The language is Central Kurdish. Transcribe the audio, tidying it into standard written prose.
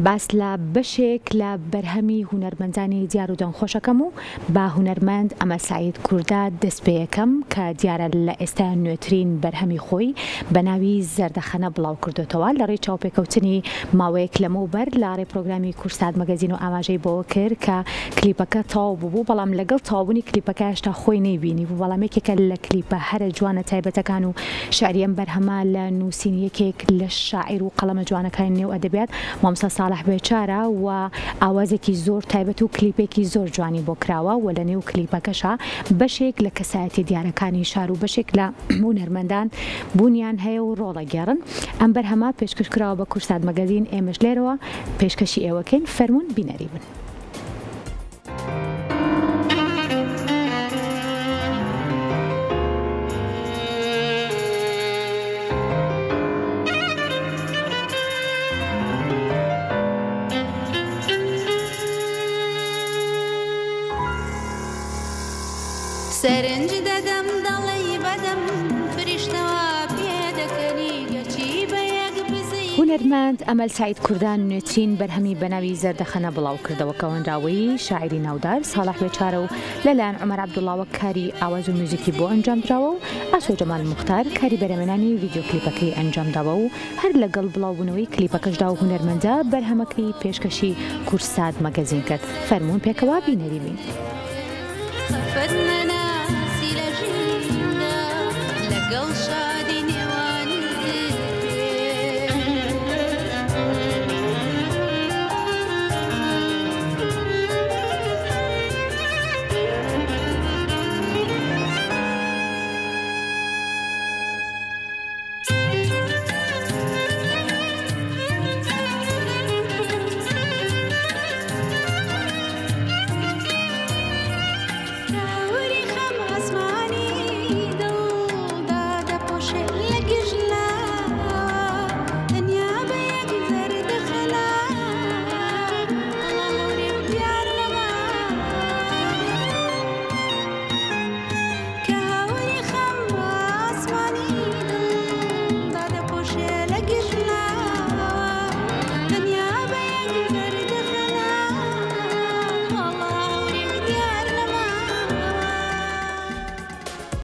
باس لە بەشێک لە بەرهەمی هونەرمەندانی دیار و دەنگخۆشەکەم و با هونەرمەند ئەمە سعید کووردا دەست پێ یەکەم کە دیارە لە ئێستا نوێترین بەرهەمی خۆی بە ناوی زەردەخەنە بڵاو کردوتەوە لە ڕێی چاوپێکەوتنی ماوەیەک لەمەوبەر لە ڕێ پرۆگرامی کورسات مەگەزین و ئاماژەی بۆ کرد کە کلیپەکە تەواو بوو بەڵام لەگەڵ تەواوبوونی کلیپەکە هێشتا خۆی نەیبینی بوو بەڵام یەکێکە لە کلیپە هەرە جوانە تایبەتەکان و شعری ئەم بەرهەمە لە نووسین یەکێک لە شاعیر و قەڵەمە جوانەکانی نێو ئەدەبیات مامۆستا ساڵح بێچارە و ئاوازێکی زۆر تایبەت و کلیپێکی زۆر جوانی بۆ کراوە و لە نێو کلیپەکەشە بەشێک لە کەسایەتی دیارەکانی شار و بەشێک لە هونەرمەندان بوونیان هەیە و ڕۆڵەگەڕن ئەم بەرهەمە پێشکەشکراوە بە کورسات مەگەزین ئێمەش لێرەوە پێشکەشی ئێوەکەین فەرموون بینەری بن. سەرنج دەدەم دەڵێ بەدەم فریشتەوە پێدەکەنی گەچی بە یەک بزەی. هونەرمەند ئەمەل سعید کوردان نوێترین بەرهەمی بەناوی زەردەخەنە بڵاو کردەوە کە وەنراوەی شاعری ناودار ساڵح بێچارە و لەلایەن عومەر عەبدوڵڵاوە کاری ئاواز و موزیکی بۆ ئەنجام درراوە و ئاسۆ جەمال موختار کاری بەرهەمهێنانی ڤیدیۆ کلیپەکەی ئەنجام داوە و هەر لەگەڵ بڵاوبوونەوەی کلیپەکەشدا و هونەرمەندە بەرهەمەکەی پێشکەشی کورسات مەگەزین کرد فەرموون پێکەوە بینەری بین. لەگەڵ شار